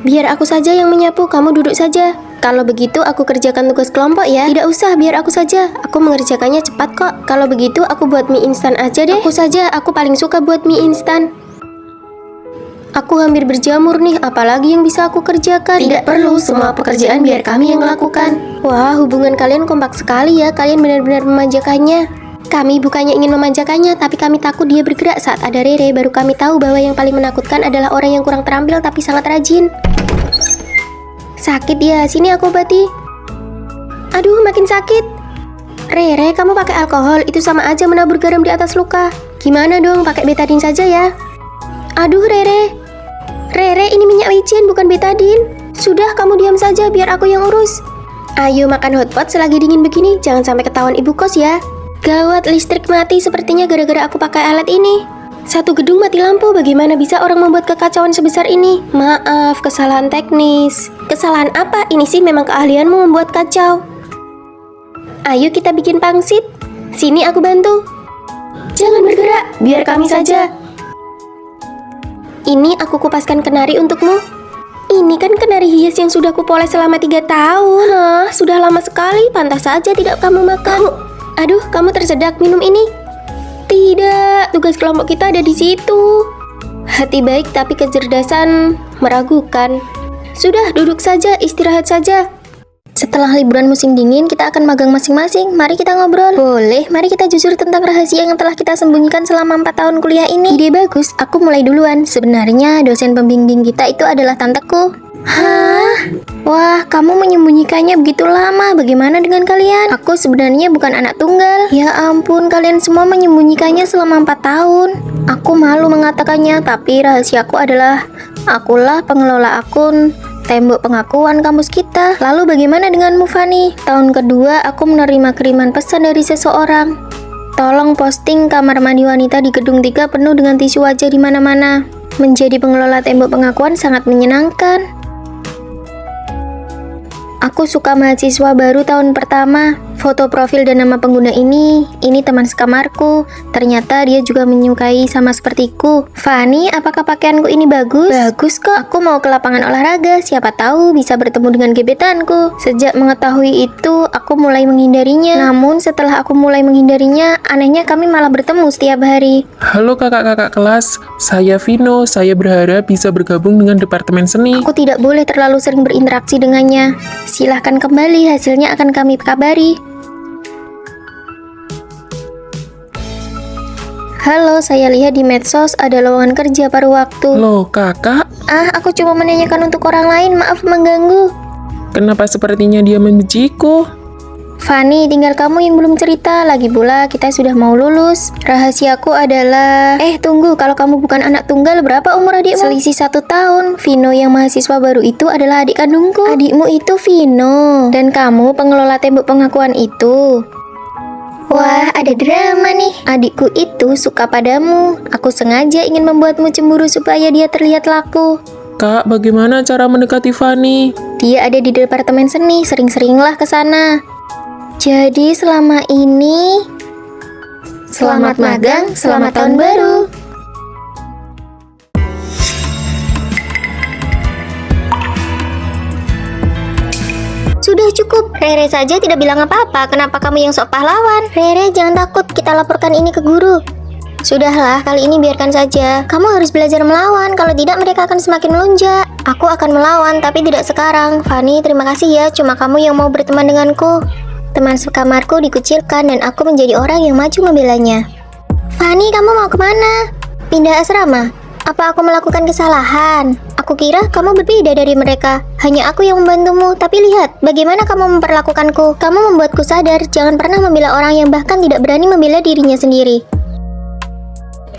Biar aku saja yang menyapu, kamu duduk saja. Kalau begitu aku kerjakan tugas kelompok ya. Tidak usah, biar aku saja. Aku mengerjakannya cepat kok. Kalau begitu aku buat mie instan aja deh. Aku saja, aku paling suka buat mie instan. Aku hampir berjamur nih, apalagi yang bisa aku kerjakan? Tidak perlu, semua pekerjaan biar kami yang melakukan. Wah, hubungan kalian kompak sekali ya. Kalian benar-benar memanjakannya. Kami bukannya ingin memanjakannya, tapi kami takut dia bergerak. Saat ada Rere, baru kami tahu bahwa yang paling menakutkan adalah orang yang kurang terampil tapi sangat rajin. Sakit ya, sini aku obati. Aduh, makin sakit. Rere, kamu pakai alkohol, itu sama aja menabur garam di atas luka. Gimana dong, pakai betadine saja ya. Aduh, Rere. Rere, ini minyak micin, bukan betadine. Sudah, kamu diam saja, biar aku yang urus. Ayo makan hotpot selagi dingin begini, jangan sampai ketahuan ibu kos ya. Gawat, listrik mati sepertinya gara-gara aku pakai alat ini. Satu gedung mati lampu, bagaimana bisa orang membuat kekacauan sebesar ini? Maaf, kesalahan teknis. Kesalahan apa? Ini sih memang keahlianmu membuat kacau. Ayo kita bikin pangsit. Sini aku bantu. Jangan bergerak, biar kami saja. Ini aku kupaskan kenari untukmu. Ini kan kenari hias yang sudah kupoles selama 3 tahun. Hah, sudah lama sekali, pantas saja tidak kamu makan. Aduh, kamu tersedak, minum ini. Tidak, tugas kelompok kita ada di situ. Hati baik tapi kecerdasan meragukan. Sudah, duduk saja, istirahat saja. Setelah liburan musim dingin, kita akan magang masing-masing. Mari kita ngobrol. Boleh, mari kita jujur tentang rahasia yang telah kita sembunyikan selama 4 tahun kuliah ini. Ide bagus, aku mulai duluan. Sebenarnya dosen pembimbing kita itu adalah tanteku. Hah? Wah, kamu menyembunyikannya begitu lama. Bagaimana dengan kalian? Aku sebenarnya bukan anak tunggal. Ya ampun, kalian semua menyembunyikannya selama 4 tahun. Aku malu mengatakannya, tapi rahasiaku adalah akulah pengelola akun tembok pengakuan kampus kita. Lalu bagaimana denganmu, Fanny? Tahun kedua, aku menerima kiriman pesan dari seseorang. Tolong posting kamar mandi wanita di gedung 3 penuh dengan tisu wajah di mana-mana. Menjadi pengelola tembok pengakuan sangat menyenangkan. Aku suka mahasiswa baru tahun pertama. Foto profil dan nama pengguna ini teman sekamarku. Ternyata dia juga menyukai sama sepertiku. Fanny, apakah pakaianku ini bagus? Bagus kok. Aku mau ke lapangan olahraga. Siapa tahu bisa bertemu dengan gebetanku. Sejak mengetahui itu, aku mulai menghindarinya. Namun setelah aku mulai menghindarinya, anehnya kami malah bertemu setiap hari. Halo kakak-kakak kelas, saya Vino. Saya berharap bisa bergabung dengan Departemen Seni. Aku tidak boleh terlalu sering berinteraksi dengannya. Silahkan kembali, hasilnya akan kami kabari. Halo, saya lihat di medsos ada lowongan kerja paruh waktu. Loh kakak, Aku cuma menanyakan untuk orang lain, maaf mengganggu. kenapa sepertinya dia membenciku? Fanny, tinggal kamu yang belum cerita. Lagi pula kita sudah mau lulus. Rahasiaku adalah... tunggu, kalau kamu bukan anak tunggal, berapa umur adikmu? Selisih 1 tahun. Vino yang mahasiswa baru itu adalah adik kandungku. Adikmu itu Vino. Dan kamu pengelola tembok pengakuan itu. Wah, ada drama nih. Adikku itu suka padamu. Aku sengaja ingin membuatmu cemburu supaya dia terlihat laku. Kak, bagaimana cara mendekati Fanny? Dia ada di Departemen Seni, sering-seringlah ke sana. Jadi selama ini, selamat magang, selamat tahun baru. Sudah cukup, Rere saja tidak bilang apa-apa. Kenapa kamu yang sok pahlawan? Rere, jangan takut, kita laporkan ini ke guru. Sudahlah, kali ini biarkan saja. Kamu harus belajar melawan, kalau tidak mereka akan semakin melunjak. Aku akan melawan, tapi tidak sekarang. Fanny, terima kasih ya, cuma kamu yang mau berteman denganku. Teman sekamarku dikucilkan dan aku menjadi orang yang maju membelanya. Fanny, kamu mau kemana? Pindah asrama? Apa aku melakukan kesalahan? Aku kira kamu berbeda dari mereka. Hanya aku yang membantumu, tapi lihat bagaimana kamu memperlakukanku. Kamu membuatku sadar, jangan pernah membela orang yang bahkan tidak berani membela dirinya sendiri.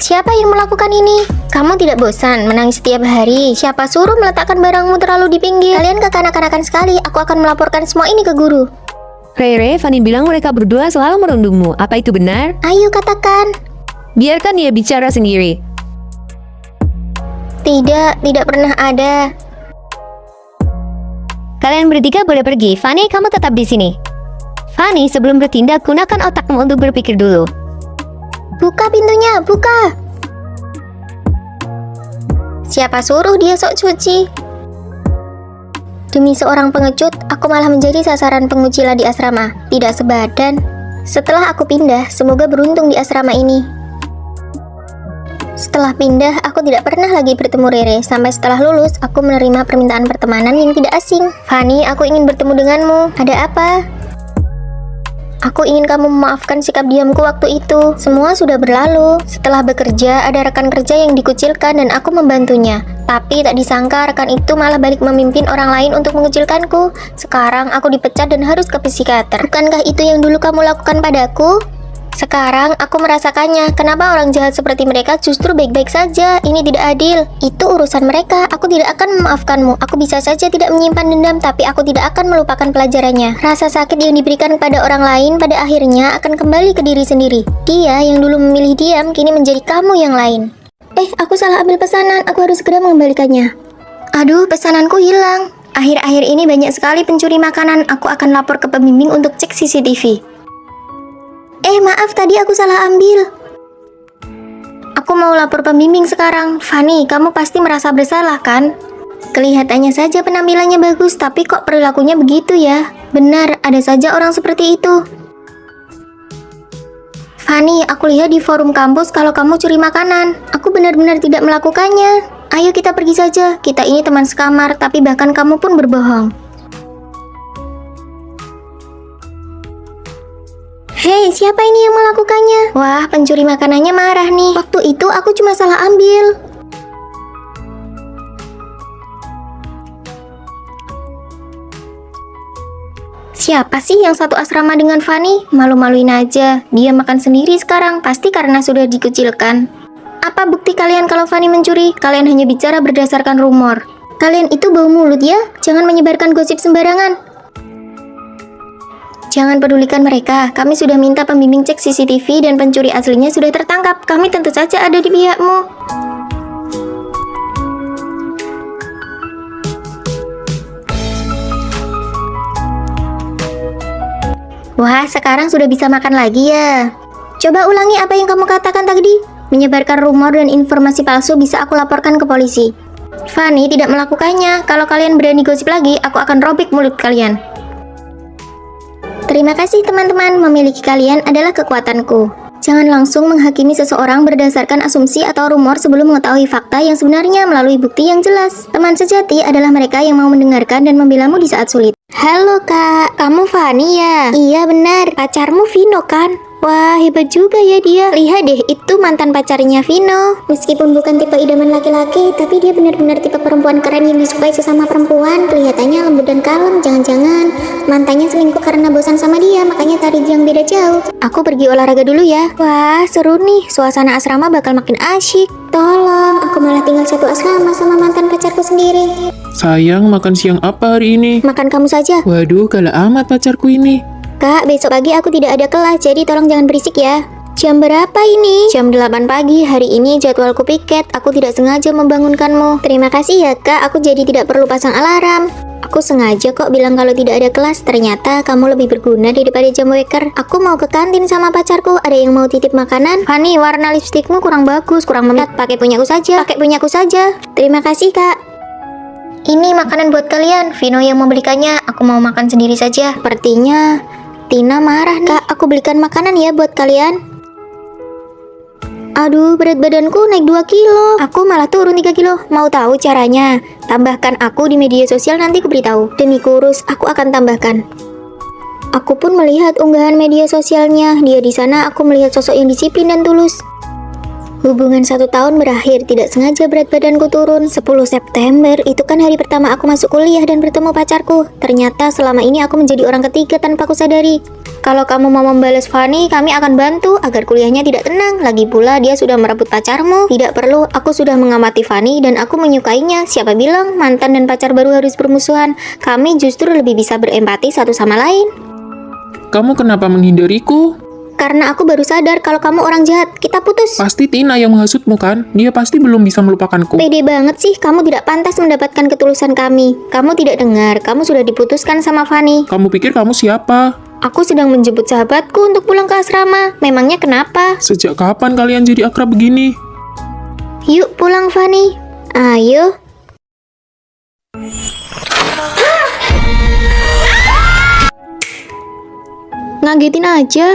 Siapa yang melakukan ini? Kamu tidak bosan menangis setiap hari? Siapa suruh meletakkan barangmu terlalu di pinggir? Kalian kekanak-kanakan sekali, aku akan melaporkan semua ini ke guru. Rere, Fanny bilang mereka berdua selalu merundungmu. Apa itu benar? Ayo katakan. Biarkan dia bicara sendiri. Tidak pernah ada. Kalian bertiga boleh pergi. Fanny, kamu tetap di sini. Fanny, sebelum bertindak, gunakan otakmu untuk berpikir dulu. Buka pintunya, buka. Siapa suruh dia sok cuci? Demi seorang pengecut, aku malah menjadi sasaran pengucilan di asrama. Tidak sebadan. Setelah aku pindah, semoga beruntung di asrama ini. Setelah pindah, aku tidak pernah lagi bertemu Rere. Sampai setelah lulus, aku menerima permintaan pertemanan yang tidak asing. Fanny, aku ingin bertemu denganmu. Ada apa? Aku ingin kamu memaafkan sikap diamku waktu itu. Semua sudah berlalu. Setelah bekerja, ada rekan kerja yang dikucilkan dan aku membantunya. Tapi tak disangka rekan itu malah balik memimpin orang lain untuk mengucilkanku. Sekarang aku dipecat dan harus ke psikiater. Bukankah itu yang dulu kamu lakukan padaku? Sekarang aku merasakannya. Kenapa orang jahat seperti mereka justru baik-baik saja? Ini tidak adil. Itu urusan mereka. Aku tidak akan memaafkanmu. Aku bisa saja tidak menyimpan dendam, tapi aku tidak akan melupakan pelajarannya. Rasa sakit yang diberikan kepada orang lain pada akhirnya akan kembali ke diri sendiri. Dia yang dulu memilih diam, kini menjadi kamu yang lain. Aku salah ambil pesanan. Aku harus segera mengembalikannya. Aduh, pesananku hilang. Akhir-akhir ini banyak sekali pencuri makanan. Aku akan lapor ke pembimbing untuk cek CCTV. Maaf, tadi aku salah ambil. Aku mau lapor pembimbing sekarang. Fanny, kamu pasti merasa bersalah kan? Kelihatannya saja penampilannya bagus, tapi kok perilakunya begitu ya? Benar, ada saja orang seperti itu. Fanny, aku lihat di forum kampus kalau kamu curi makanan. Aku benar-benar tidak melakukannya. Ayo kita pergi saja. Kita ini teman sekamar, tapi bahkan kamu pun berbohong. Hei, siapa ini yang melakukannya? Wah, pencuri makanannya marah nih. Waktu itu aku cuma salah ambil. Siapa sih yang satu asrama dengan Fanny? Malu-maluin aja. Dia makan sendiri sekarang, pasti karena sudah dikucilkan. Apa bukti kalian kalau Fanny mencuri? Kalian hanya bicara berdasarkan rumor. Kalian itu bau mulut ya? Jangan menyebarkan gosip sembarangan. Jangan pedulikan mereka, kami sudah minta pembimbing cek CCTV dan pencuri aslinya sudah tertangkap. Kami tentu saja ada di pihakmu. Wah, sekarang sudah bisa makan lagi ya. Coba ulangi apa yang kamu katakan tadi. Menyebarkan rumor dan informasi palsu bisa aku laporkan ke polisi. Fanny tidak melakukannya. Kalau kalian berani gosip lagi, aku akan robek mulut kalian. Terima kasih teman-teman, memiliki kalian adalah kekuatanku. Jangan langsung menghakimi seseorang berdasarkan asumsi atau rumor sebelum mengetahui fakta yang sebenarnya melalui bukti yang jelas. Teman sejati adalah mereka yang mau mendengarkan dan membelamu di saat sulit. Halo kak, kamu Fanny ya? Iya benar, pacarmu Vino kan? Wah, hebat juga ya dia. Lihat deh, itu mantan pacarnya Vino. Meskipun bukan tipe idaman laki-laki, tapi dia benar-benar tipe perempuan keren yang disukai sesama perempuan. Kelihatannya lembut dan kalem. Jangan-jangan mantannya selingkuh karena bosan sama dia, makanya tarik yang beda jauh. Aku pergi olahraga dulu ya. Wah, seru nih. Suasana asrama bakal makin asyik. Tolong, aku malah tinggal satu asrama sama mantan pacarku sendiri. Sayang, makan siang apa hari ini? Makan kamu saja. Waduh, galak amat pacarku ini. Kak, besok pagi aku tidak ada kelas, jadi tolong jangan berisik ya. Jam berapa ini? Jam 8 pagi, hari ini jadwalku piket. Aku tidak sengaja membangunkanmu. Terima kasih ya kak, aku jadi tidak perlu pasang alarm. Aku sengaja kok bilang kalau tidak ada kelas. Ternyata kamu lebih berguna daripada jam waker. Aku mau ke kantin sama pacarku. Ada yang mau titip makanan? Fanny, warna lipstikmu kurang bagus, kurang memikat. Pakai punyaku saja. Pakai punyaku saja. Terima kasih kak. Ini makanan buat kalian. Vino yang membelikannya. Aku mau makan sendiri saja. Sepertinya Tina marah nih. Kak, aku belikan makanan ya buat kalian. Aduh, berat badanku naik 2 kilo. Aku malah turun 3 kilo. Mau tahu caranya? Tambahkan aku di media sosial, nanti aku beritahu. Demi kurus, aku akan tambahkan. Aku pun melihat unggahan media sosialnya. Dia di sana, aku melihat sosok yang disiplin dan tulus. Hubungan 1 tahun berakhir, tidak sengaja berat badanku turun. 10 September, itu kan hari pertama aku masuk kuliah dan bertemu pacarku. Ternyata selama ini aku menjadi orang ketiga tanpa aku sadari. Kalau kamu mau membalas Fanny, kami akan bantu agar kuliahnya tidak tenang. Lagi pula dia sudah merebut pacarmu. Tidak perlu, aku sudah mengamati Fanny dan aku menyukainya. Siapa bilang mantan dan pacar baru harus bermusuhan? Kami justru lebih bisa berempati satu sama lain. Kamu kenapa menghindariku? Karena aku baru sadar kalau kamu orang jahat. Kita putus. Pasti Tina yang menghasutmu kan? Dia pasti belum bisa melupakanku. Pede banget sih, kamu tidak pantas mendapatkan ketulusan kami. Kamu tidak dengar, kamu sudah diputuskan sama Fanny. Kamu pikir kamu siapa? Aku sedang menjemput sahabatku untuk pulang ke asrama. Memangnya kenapa? Sejak kapan kalian jadi akrab begini? Yuk pulang Fanny. Ayo. Ngagetin aja.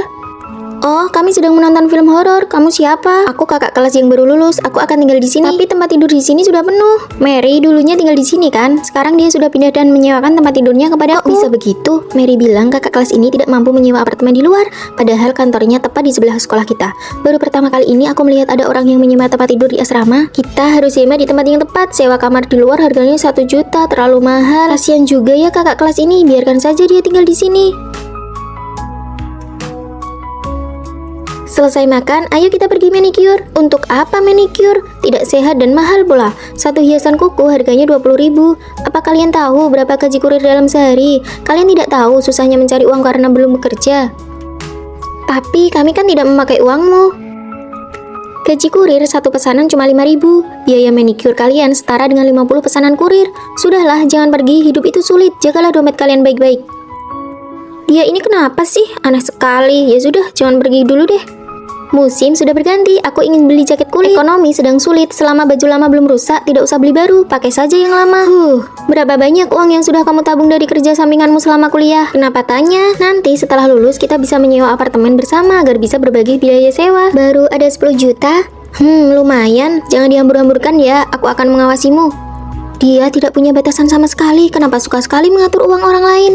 Oh, kami sedang menonton film horor. Kamu siapa? Aku kakak kelas yang baru lulus. Aku akan tinggal di sini. Tapi tempat tidur di sini sudah penuh. Mary dulunya tinggal di sini kan? Sekarang dia sudah pindah dan menyewakan tempat tidurnya kepada aku. Bisa begitu? Mary bilang kakak kelas ini tidak mampu menyewa apartemen di luar. Padahal kantornya tepat di sebelah sekolah kita. Baru pertama kali ini aku melihat ada orang yang menyewa tempat tidur di asrama. Kita harus sewa di tempat yang tepat. Sewa kamar di luar harganya 1 juta. Terlalu mahal. Kasian juga ya kakak kelas ini. Biarkan saja dia tinggal di sini. Selesai makan, ayo kita pergi manicure. Untuk apa manicure? Tidak sehat dan mahal pula. Satu hiasan kuku harganya 20.000. Apa kalian tahu berapa gaji kurir dalam sehari? Kalian tidak tahu susahnya mencari uang karena belum bekerja. Tapi kami kan tidak memakai uangmu. Gaji kurir satu pesanan cuma 5.000. Biaya manicure kalian setara dengan 50 pesanan kurir. Sudahlah, jangan pergi, hidup itu sulit. Jagalah dompet kalian baik-baik. Dia ini kenapa sih? Aneh sekali. Ya sudah, jangan pergi dulu deh. Musim sudah berganti, aku ingin beli jaket kulit. Ekonomi sedang sulit, selama baju lama belum rusak, tidak usah beli baru, pakai saja yang lama. Berapa banyak uang yang sudah kamu tabung dari kerja sampinganmu selama kuliah? Kenapa tanya? Nanti setelah lulus kita bisa menyewa apartemen bersama agar bisa berbagi biaya sewa. Baru ada 10 juta? Lumayan, jangan dihambur-hamburkan ya, aku akan mengawasimu. Dia tidak punya batasan sama sekali, kenapa suka sekali mengatur uang orang lain?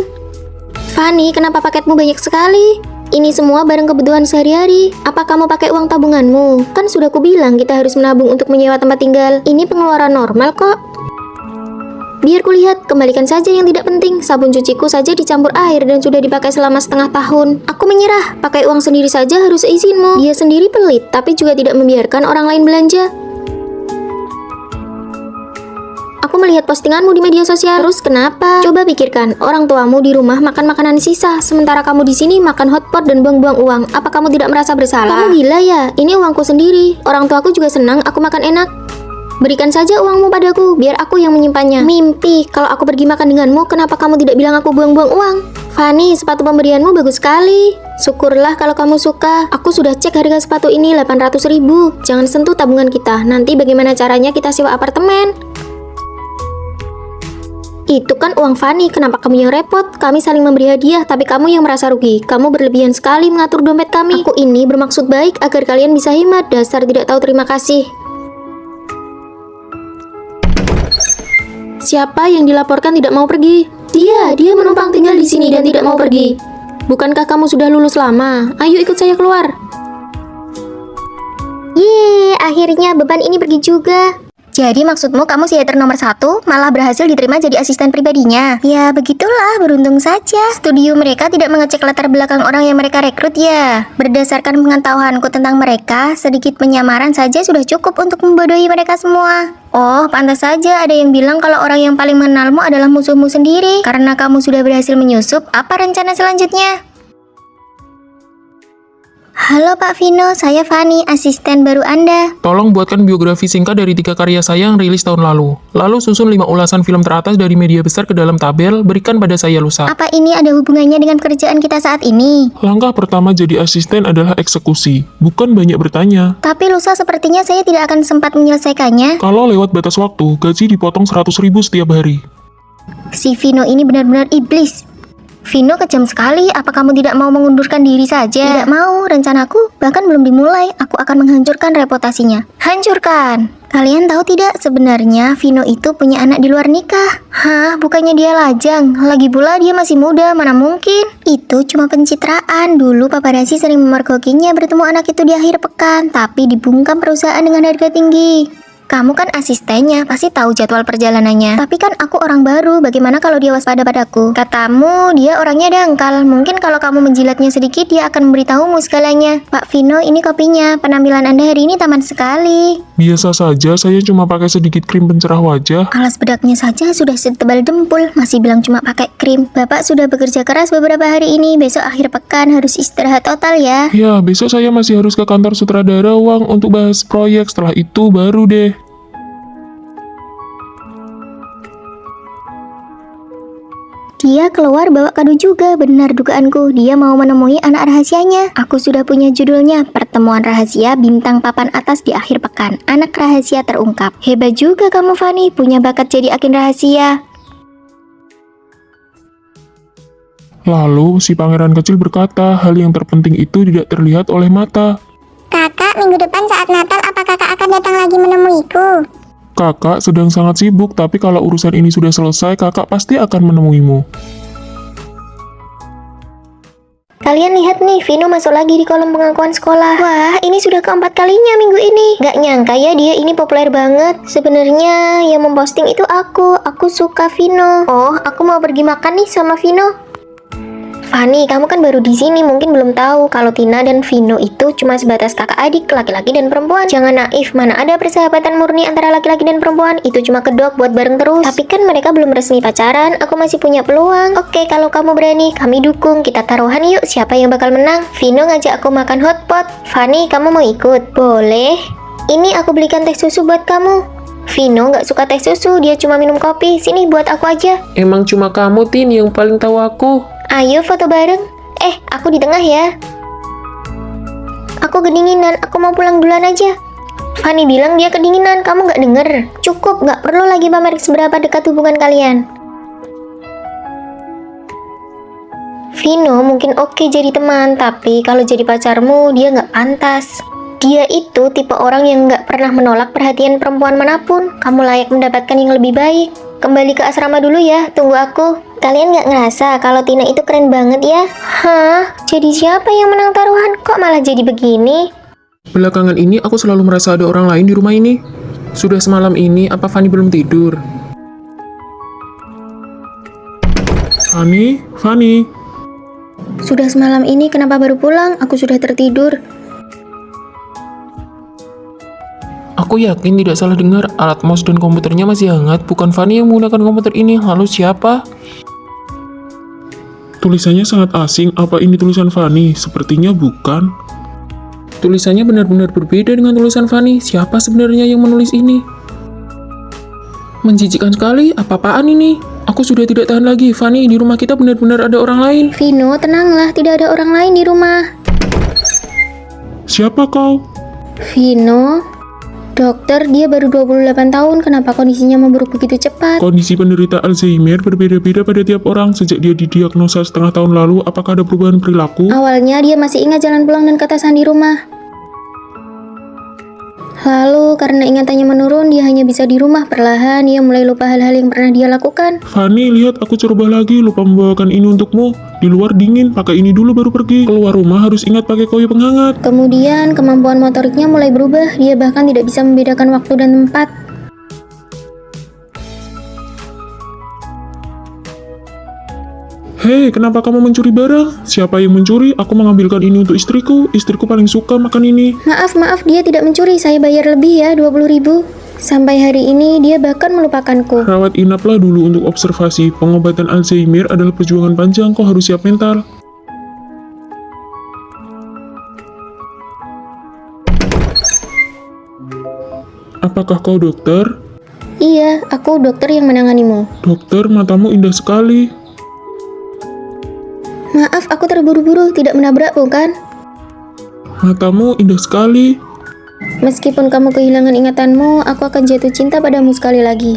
Fanny, kenapa paketmu banyak sekali? Ini semua barang kebutuhan sehari-hari. Apa kamu pakai uang tabunganmu? Kan sudah kubilang kita harus menabung untuk menyewa tempat tinggal. Ini pengeluaran normal kok. Biar kulihat, kembalikan saja yang tidak penting. Sabun cuciku saja dicampur air dan sudah dipakai selama setengah tahun. Aku menyerah, pakai uang sendiri saja harus izinmu. Dia sendiri pelit, tapi juga tidak membiarkan orang lain belanja. Aku melihat postinganmu di media sosial. Terus kenapa? Coba pikirkan, orang tuamu di rumah makan makanan sisa, sementara kamu di sini makan hotpot dan buang-buang uang. Apa kamu tidak merasa bersalah? Kamu gila ya? Ini uangku sendiri. Orang tuaku juga senang aku makan enak. Berikan saja uangmu padaku, biar aku yang menyimpannya. Mimpi, kalau aku pergi makan denganmu, kenapa kamu tidak bilang aku buang-buang uang? Fanny, sepatu pemberianmu bagus sekali. Syukurlah kalau kamu suka. Aku sudah cek harga sepatu ini 800.000. Jangan sentuh tabungan kita. Nanti bagaimana caranya kita sewa apartemen? Itu kan uang Fanny, kenapa kamu yang repot? Kami saling memberi hadiah, tapi kamu yang merasa rugi. Kamu berlebihan sekali mengatur dompet kami. Aku ini bermaksud baik agar kalian bisa hemat. Dasar tidak tahu terima kasih. Siapa yang dilaporkan tidak mau pergi? Dia menumpang tinggal di sini dan tidak mau pergi. Bukankah kamu sudah lulus lama? Ayo ikut saya keluar. Yeay, akhirnya beban ini pergi juga. Jadi maksudmu kamu theater nomor 1 malah berhasil diterima jadi asisten pribadinya? Ya begitulah, beruntung saja. Studio mereka tidak mengecek latar belakang orang yang mereka rekrut ya. Berdasarkan pengetahuanku tentang mereka, sedikit penyamaran saja sudah cukup untuk membodohi mereka semua. Oh, pantas saja ada yang bilang kalau orang yang paling mengenalmu adalah musuhmu sendiri. Karena kamu sudah berhasil menyusup, apa rencana selanjutnya? Halo Pak Vino, saya Fanny, asisten baru Anda. Tolong buatkan biografi singkat dari 3 karya saya yang rilis tahun lalu. Lalu susun 5 ulasan film teratas dari media besar ke dalam tabel, berikan pada saya lusa. Apa ini ada hubungannya dengan kerjaan kita saat ini? Langkah pertama jadi asisten adalah eksekusi, bukan banyak bertanya. Tapi lusa sepertinya saya tidak akan sempat menyelesaikannya. Kalau lewat batas waktu, gaji dipotong 100.000 setiap hari. Si Vino ini benar-benar iblis. Vino kejam sekali, apa kamu tidak mau mengundurkan diri saja? Tidak mau, rencanaku bahkan belum dimulai. Aku akan menghancurkan reputasinya. Hancurkan! Kalian tahu tidak, sebenarnya Vino itu punya anak di luar nikah. Hah, bukannya dia lajang? Lagi pula dia masih muda, mana mungkin? Itu cuma pencitraan. Dulu paparazzi sering memergokinya bertemu anak itu di akhir pekan, tapi dibungkam perusahaan dengan harga tinggi. Kamu kan asistennya, pasti tahu jadwal perjalanannya. Tapi kan aku orang baru, bagaimana kalau dia waspada padaku? Katamu, dia orangnya dangkal. Mungkin kalau kamu menjilatnya sedikit, dia akan memberitahumu segalanya. Pak Vino, ini kopinya. Penampilan Anda hari ini taman sekali. Biasa saja, saya cuma pakai sedikit krim pencerah wajah. Alas bedaknya saja sudah setebal dempul, masih bilang cuma pakai krim. Bapak sudah bekerja keras beberapa hari ini, besok akhir pekan harus istirahat total ya. Ya, besok saya masih harus ke kantor sutradara uang untuk bahas proyek. Setelah itu baru deh. Dia keluar bawa kado juga, benar dugaanku. Dia mau menemui anak rahasianya. Aku sudah punya judulnya, Pertemuan Rahasia Bintang Papan Atas di Akhir Pekan. Anak rahasia terungkap. Hebat juga kamu, Fanny, punya bakat jadi agen rahasia. Lalu, si pangeran kecil berkata, hal yang terpenting itu tidak terlihat oleh mata. Kakak, minggu depan saat Natal apa kakak akan datang lagi menemuiku? Kakak sedang sangat sibuk, tapi kalau urusan ini sudah selesai, kakak pasti akan menemuimu. Kalian lihat nih, Vino masuk lagi di kolom pengakuan sekolah. Wah, ini sudah keempat kalinya minggu ini. Gak nyangka ya dia ini populer banget. Sebenarnya yang memposting itu aku. Aku suka Vino. Oh, aku mau pergi makan nih sama Vino. Fanny, kamu kan baru di sini, mungkin belum tahu kalau Tina dan Vino itu cuma sebatas kakak adik, laki-laki dan perempuan. Jangan naif, mana ada persahabatan murni antara laki-laki dan perempuan, itu cuma kedok buat bareng terus. Tapi kan mereka belum resmi pacaran, aku masih punya peluang. Oke, kalau kamu berani, kami dukung, kita taruhan yuk siapa yang bakal menang. Vino ngajak aku makan hotpot. Fanny, kamu mau ikut? Boleh. Ini aku belikan teh susu buat kamu. Vino nggak suka teh susu, dia cuma minum kopi. Sini buat aku aja. Emang cuma kamu, Tin, yang paling tahu aku. Ayo foto bareng. Aku di tengah ya. Aku kedinginan, aku mau pulang duluan aja. Fanny bilang dia kedinginan, kamu nggak denger? Cukup, nggak perlu lagi pamer seberapa dekat hubungan kalian. Vino mungkin oke jadi teman, tapi kalau jadi pacarmu, dia nggak pantas. Dia itu tipe orang yang nggak pernah menolak perhatian perempuan manapun. Kamu layak mendapatkan yang lebih baik. Kembali ke asrama dulu ya, tunggu aku. Kalian nggak ngerasa kalau Tina itu keren banget ya? Hah? Jadi siapa yang menang taruhan? Kok malah jadi begini? Belakangan ini aku selalu merasa ada orang lain di rumah ini. Sudah semalam ini, apa Fanny belum tidur? Fanny. Sudah semalam ini kenapa baru pulang? Aku sudah tertidur. Aku yakin tidak salah dengar, alat mouse dan komputernya masih hangat. Bukan Fanny yang menggunakan komputer ini, lalu siapa? Tulisannya sangat asing, apa ini tulisan Fanny? Sepertinya bukan. Tulisannya benar-benar berbeda dengan tulisan Fanny. Siapa sebenarnya yang menulis ini? Menjijikkan sekali, apa-apaan ini? Aku sudah tidak tahan lagi, Fanny, di rumah kita benar-benar ada orang lain. Vino, tenanglah, tidak ada orang lain di rumah. Siapa kau? Vino, dokter, dia baru 28 tahun, kenapa kondisinya memburuk begitu cepat? Kondisi penderita Alzheimer berbeda-beda pada tiap orang. Sejak dia didiagnosa setengah tahun lalu, apakah ada perubahan perilaku? Awalnya dia masih ingat jalan pulang dan ketasan di rumah. Lalu karena ingatannya menurun, dia hanya bisa di rumah. Perlahan dia mulai lupa hal-hal yang pernah dia lakukan. Fanny, lihat aku coba lagi, lupa membawakan ini untukmu. Di luar dingin, pakai ini dulu baru pergi. Keluar rumah harus ingat pakai koyo penghangat. Kemudian kemampuan motoriknya mulai berubah. Dia bahkan tidak bisa membedakan waktu dan tempat. Hei, kenapa kamu mencuri barang? Siapa yang mencuri? Aku mengambilkan ini untuk istriku. Istriku paling suka makan ini. Maaf, dia tidak mencuri. Saya bayar lebih ya, 20.000. Sampai hari ini dia bahkan melupakanku. Rawat inaplah dulu untuk observasi. Pengobatan Alzheimer adalah perjuangan panjang, kau harus siap mental. Apakah kau dokter? Iya, aku dokter yang menanganimu. Dokter, matamu indah sekali. Maaf, aku terburu-buru, tidak menabrak bukan? Matamu indah sekali. Meskipun kamu kehilangan ingatanmu, aku akan jatuh cinta padamu sekali lagi.